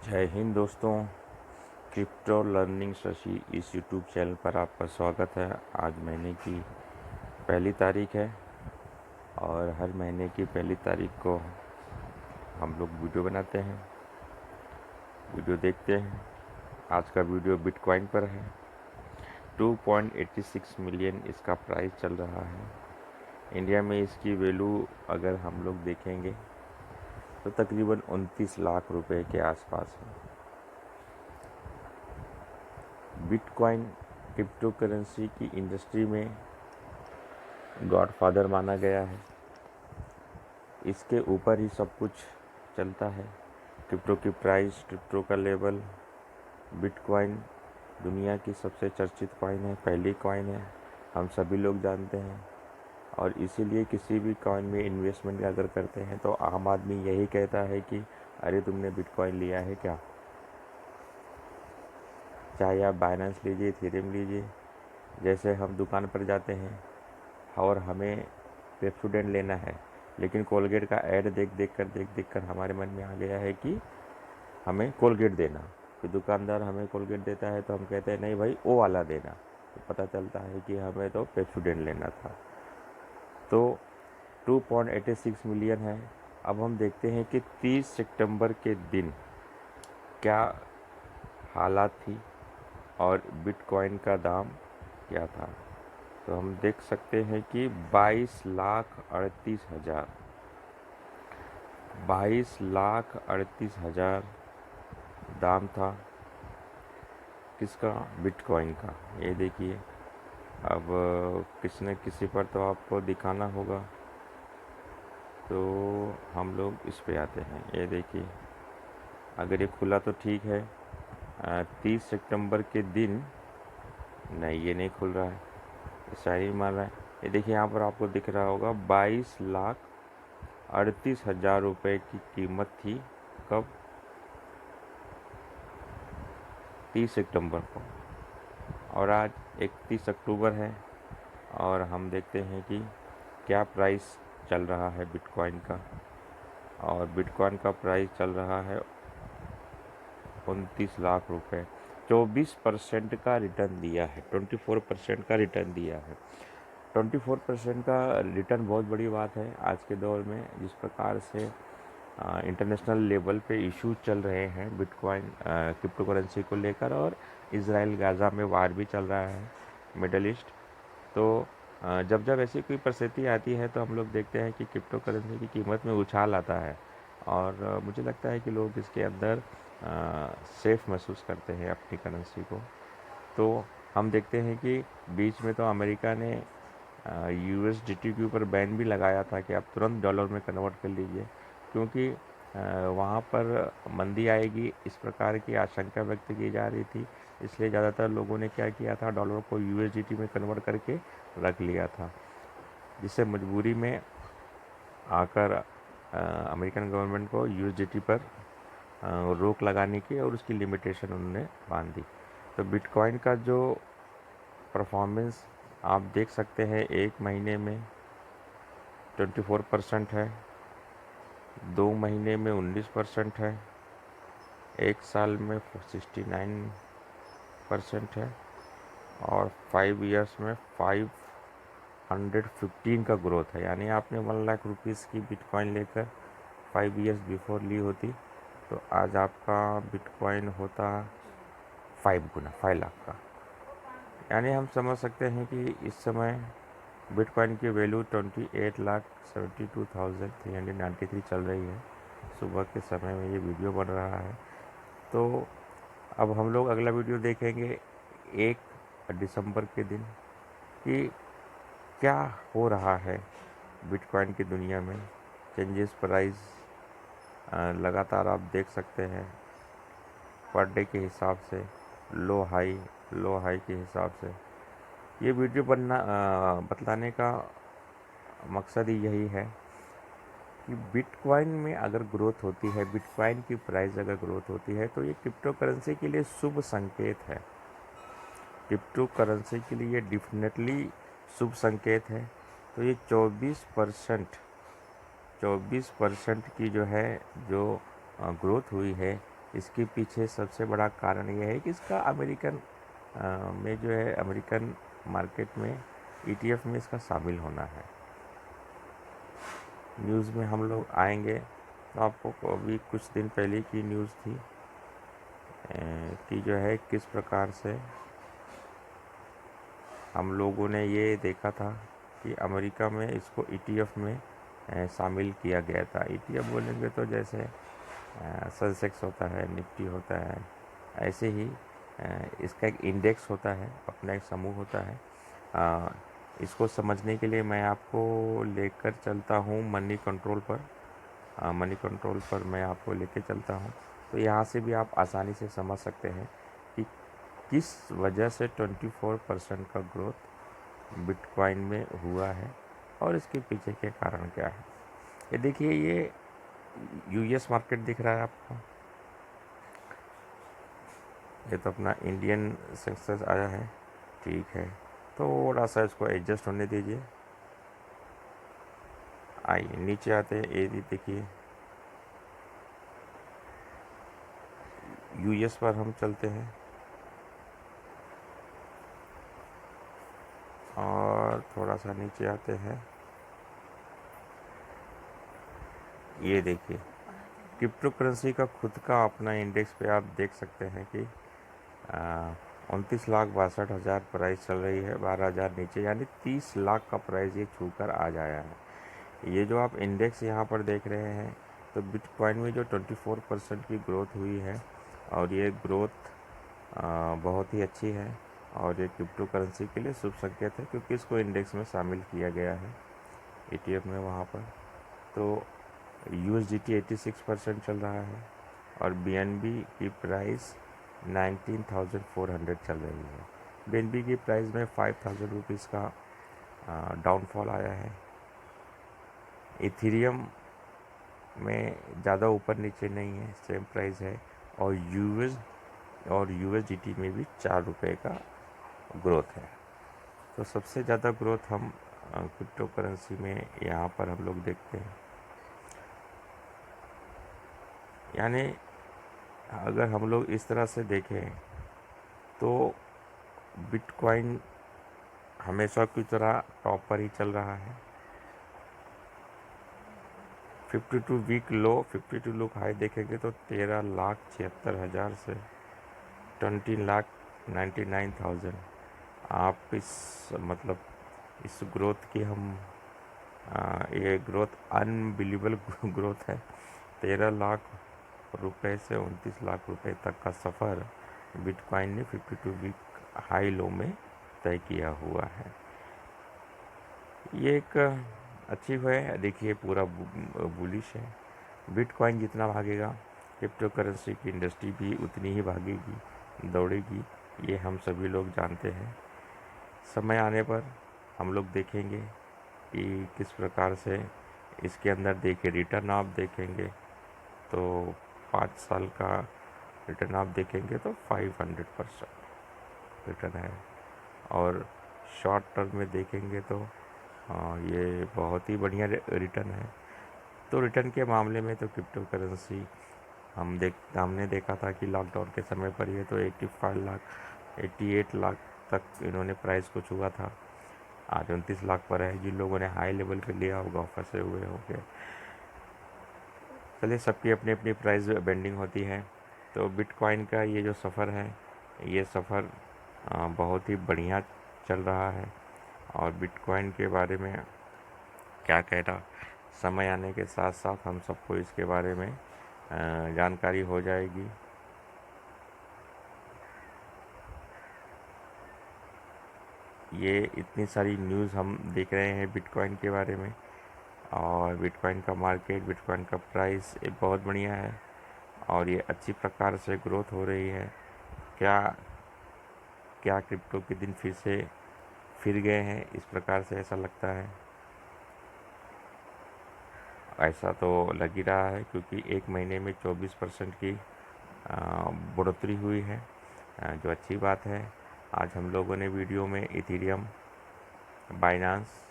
जय हिंद दोस्तों। Crypto learning Shashi इस यूट्यूब चैनल पर आपका स्वागत है। आज महीने की पहली तारीख है और हर महीने की पहली तारीख को हम लोग वीडियो बनाते हैं, वीडियो देखते हैं। आज का वीडियो बिटकॉइन पर है। 2.86 मिलियन इसका प्राइस चल रहा है। इंडिया में इसकी वैल्यू अगर हम लोग देखेंगे तो तकरीबन 29 लाख रुपए के आसपास है। बिटकॉइन क्रिप्टो करेंसी की इंडस्ट्री में गॉडफादर माना गया है। इसके ऊपर ही सब कुछ चलता है। क्रिप्टो की प्राइस, क्रिप्टो का लेवल। बिटकॉइन दुनिया की सबसे चर्चित कॉइन है, पहली कॉइन है, हम सभी लोग जानते हैं। और इसीलिए किसी भी कॉइन में इन्वेस्टमेंट अगर करते हैं तो आम आदमी यही कहता है कि अरे तुमने बिटकॉइन लिया है क्या। चाहे आप बाइनेंस लीजिए, इथेरियम लीजिए। जैसे हम दुकान पर जाते हैं और हमें पेप्सोडेंट लेना है, लेकिन कोलगेट का ऐड देख कर हमारे मन में आ गया है कि हमें कोलगेट देना। फिर दुकानदार हमें कोलगेट देता है तो हम कहते हैं नहीं भाई वो वाला देना। तो पता चलता है कि हमें तो पेप्सोडेंट लेना था। तो 2.86 मिलियन है। अब हम देखते हैं कि 30 सितंबर के दिन क्या हालात थी और बिटकॉइन का दाम क्या था। तो हम देख सकते हैं कि 22,38,000 दाम था किसका, बिटकॉइन का। ये देखिए, अब किसी न किसी पर तो आपको दिखाना होगा, तो हम लोग इस पे आते हैं। ये देखिए, अगर ये खुला तो ठीक है। 30 सितंबर के दिन नहीं, ये नहीं खुल रहा है, शायरी मार रहा है। ये देखिए, यहाँ पर आपको दिख रहा होगा 22,38,000 रुपये की कीमत थी। कब? 30 सितंबर को। और आज 31 अक्टूबर है और हम देखते हैं कि क्या प्राइस चल रहा है बिटकॉइन का। और बिटकॉइन का प्राइस चल रहा है 29 लाख रुपए। 24% का रिटर्न दिया है, 24% का रिटर्न दिया है। 24% का रिटर्न बहुत बड़ी बात है आज के दौर में। जिस प्रकार से इंटरनेशनल लेवल पे इश्यूज चल रहे हैं बिटकॉइन क्रिप्टो करेंसी को लेकर, और इजराइल गाज़ा में वार भी चल रहा है, मिडल ईस्ट। तो जब जब ऐसी कोई परिस्थिति आती है तो हम लोग देखते हैं कि क्रिप्टो करेंसी की कीमत में उछाल आता है। और मुझे लगता है कि लोग इसके अंदर सेफ महसूस करते हैं अपनी करेंसी को। तो हम देखते हैं कि बीच में तो अमेरिका ने यूएसडीटी के ऊपर बैन भी लगाया था कि आप तुरंत डॉलर में कन्वर्ट कर लीजिए, क्योंकि वहाँ पर मंदी आएगी इस प्रकार की आशंका व्यक्त की जा रही थी। इसलिए ज़्यादातर लोगों ने क्या किया था, डॉलर को यूएसडीटी में कन्वर्ट करके रख लिया था, जिससे मजबूरी में आकर अमेरिकन गवर्नमेंट को यूएसडीटी पर रोक लगाने की और उसकी लिमिटेशन उन्होंने बांध दी। तो बिटकॉइन का जो परफॉर्मेंस आप देख सकते हैं, एक महीने में 24% है, 2 महीने में 19% है, एक साल में 69% है, और 5 ईयर्स में 515 का ग्रोथ है। यानी आपने 1 लाख रुपीज़ की बिटकॉइन लेकर 5 ईयर्स बिफोर ली होती तो आज आपका बिटकॉइन होता 5 गुना, 5 लाख का। यानी हम समझ सकते हैं कि इस समय बिटकॉइन की वैल्यू 28,72,393 चल रही है। सुबह के समय में ये वीडियो बन रहा है। तो अब हम लोग अगला वीडियो देखेंगे 1 दिसंबर के दिन कि क्या हो रहा है बिटकॉइन की दुनिया में। चेंजेस प्राइस लगातार आप देख सकते हैं, पर डे के हिसाब से, लो हाई के हिसाब से। ये वीडियो बतलाने का मकसद ही यही है कि बिटकॉइन में अगर ग्रोथ होती है, बिटकॉइन की प्राइस अगर ग्रोथ होती है तो ये क्रिप्टो करेंसी के लिए शुभ संकेत है। क्रिप्टो करेंसी के लिए डेफिनेटली शुभ संकेत है। तो ये 24% की जो है, जो ग्रोथ हुई है, इसके पीछे सबसे बड़ा कारण यह है कि इसका अमेरिकन में जो है अमेरिकन मार्केट में ETF में इसका शामिल होना है। न्यूज़ में हम लोग आएंगे तो आपको अभी कुछ दिन पहले की न्यूज़ थी कि जो है किस प्रकार से हम लोगों ने ये देखा था कि अमेरिका में इसको ETF में शामिल किया गया था। ETF बोलेंगे तो जैसे सेंसेक्स होता है, निफ्टी होता है, ऐसे ही इसका एक इंडेक्स होता है, अपना एक समूह होता है। इसको समझने के लिए मैं आपको लेकर चलता हूँ मनी कंट्रोल पर। मनी कंट्रोल पर मैं आपको लेकर चलता हूँ, तो यहाँ से भी आप आसानी से समझ सकते हैं कि किस वजह से 24% का ग्रोथ बिटकॉइन में हुआ है और इसके पीछे के कारण क्या है। ये देखिए, ये US मार्केट दिख रहा है आपको, ये तो अपना इंडियन सेंसेक्स आया है, ठीक है। थोड़ा सा इसको एडजस्ट होने दीजिए। आइए नीचे आते हैं, ये देखिए US पर हम चलते हैं और थोड़ा सा नीचे आते हैं। ये देखिए क्रिप्टो करेंसी का खुद का अपना इंडेक्स पे आप देख सकते हैं कि 29,62,000 प्राइस चल रही है, 12,000 नीचे, यानी 30 लाख का प्राइस ये छूकर आ जाया है। ये जो आप इंडेक्स यहाँ पर देख रहे हैं, तो बिटकॉइन में जो 24% की ग्रोथ हुई है और ये ग्रोथ बहुत ही अच्छी है और ये क्रिप्टो करेंसी के लिए शुभ संकेत है, क्योंकि इसको इंडेक्स में शामिल किया गया है ETF में वहाँ पर। तो USDT 86% चल रहा है और BNB की प्राइस 19,400 चल रही है। BNB की प्राइस में 5,000 रुपीज़ का डाउनफॉल आया है। इथेरियम में ज़्यादा ऊपर नीचे नहीं है, सेम प्राइस है और USDT में भी 4 रुपये का ग्रोथ है। तो सबसे ज़्यादा ग्रोथ हम क्रिप्टो करेंसी में यहाँ पर हम लोग देखते हैं। यानी अगर हम लोग इस तरह से देखें तो बिटकॉइन हमेशा की तरह टॉप पर ही चल रहा है। 52 वीक लो, 52 वीक हाई देखेंगे तो 13,76,000 से 20,99,000। आप इस मतलब इस ग्रोथ की हम ये ग्रोथ अनबिलीवेबल ग्रोथ है। 13 लाख रुपए से 29 लाख रुपए तक का सफ़र बिटकॉइन ने 52 वीक हाई लो में तय किया हुआ है। ये एक अच्छी है। देखिए पूरा बुलिश है। बिटकॉइन जितना भागेगा क्रिप्टो करेंसी की इंडस्ट्री भी उतनी ही भागेगी, दौड़ेगी, ये हम सभी लोग जानते हैं। समय आने पर हम लोग देखेंगे कि किस प्रकार से इसके अंदर देखिए रिटर्न आप देखेंगे तो 5 साल का रिटर्न आप देखेंगे तो 500% रिटर्न है और शॉर्ट टर्म में देखेंगे तो ये बहुत ही बढ़िया रिटर्न है। तो रिटर्न के मामले में तो क्रिप्टो करेंसी हमने देखा था कि लॉकडाउन के समय पर ये तो 85 लाख 88 लाख तक इन्होंने प्राइस को छुआ था। आज 29 लाख पर है। जिन लोगों ने हाई लेवल पे लिया होगा फंसे हुए होंगे। चलिए, सबकी अपनी अपनी प्राइस बेंडिंग होती है। तो बिटकॉइन का ये जो सफ़र है, ये सफ़र बहुत ही बढ़िया चल रहा है और बिटकॉइन के बारे में क्या कहना, समय आने के साथ साथ हम सबको इसके बारे में जानकारी हो जाएगी। ये इतनी सारी न्यूज़ हम देख रहे हैं बिटकॉइन के बारे में और बिटकॉइन का मार्केट, बिटकॉइन का प्राइस ये बहुत बढ़िया है और ये अच्छी प्रकार से ग्रोथ हो रही है। क्या क्या क्रिप्टो के दिन फिर गए हैं, इस प्रकार से ऐसा लगता है। ऐसा तो लग ही रहा है क्योंकि एक महीने में 24% की बढ़ोतरी हुई है, जो अच्छी बात है। आज हम लोगों ने वीडियो में Ethereum, Binance,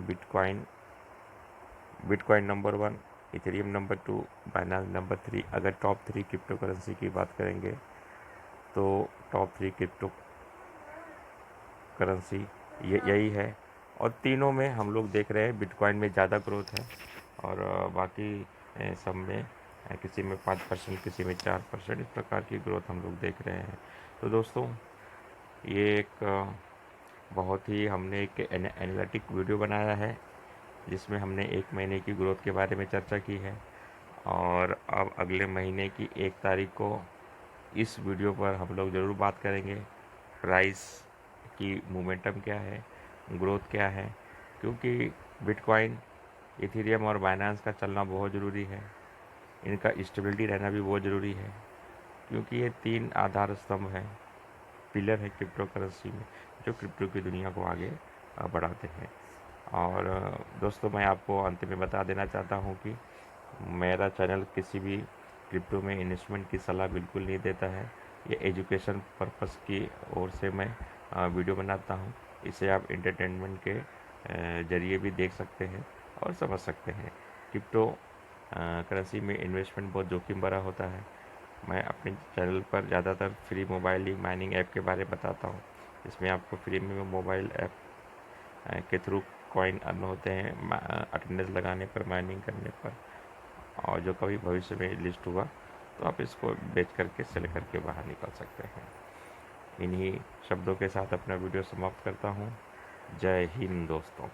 bitcoin number 1 Ethereum number 2, Binance number 3। अगर टॉप 3 क्रिप्टो करेंसी की बात करेंगे तो टॉप 3 क्रिप्टो करेंसी यही है। और तीनों में हम लोग देख रहे हैं बिटकॉइन में ज़्यादा ग्रोथ है, और बाकी सब में किसी में 5%, किसी में 4%, इस प्रकार की ग्रोथ हम लोग देख रहे हैं। तो दोस्तों, ये एक बहुत ही हमने एक एनालिटिक वीडियो बनाया है, जिसमें हमने 1 महीने की ग्रोथ के बारे में चर्चा की है। और अब अगले महीने की 1 तारीख को इस वीडियो पर हम लोग ज़रूर बात करेंगे प्राइस की मोमेंटम क्या है, ग्रोथ क्या है, क्योंकि बिटकॉइन, इथेरियम और बाइनेंस का चलना बहुत ज़रूरी है। इनका स्टेबिलिटी रहना भी बहुत ज़रूरी है, क्योंकि ये 3 आधार स्तंभ हैं, पिलर है क्रिप्टो करेंसी में, जो क्रिप्टो की दुनिया को आगे बढ़ाते हैं। और दोस्तों, मैं आपको अंत में बता देना चाहता हूँ कि मेरा चैनल किसी भी क्रिप्टो में इन्वेस्टमेंट की सलाह बिल्कुल नहीं देता है। ये एजुकेशन पर्पस की ओर से मैं वीडियो बनाता हूँ। इसे आप एंटरटेनमेंट के ज़रिए भी देख सकते हैं और समझ सकते हैं। क्रिप्टो करेंसी में इन्वेस्टमेंट बहुत जोखिम भरा होता है। मैं अपने चैनल पर ज़्यादातर फ्री मोबाइल माइनिंग ऐप के बारे में बताता हूँ, जिसमें आपको फ्री में मोबाइल ऐप के थ्रू कॉइन अर्न होते हैं अटेंडेंस लगाने पर, माइनिंग करने पर, और जो कभी भविष्य में लिस्ट हुआ तो आप इसको बेच करके, सेल करके बाहर निकल सकते हैं। इन्हीं शब्दों के साथ अपना वीडियो समाप्त करता हूँ। जय हिंद दोस्तों।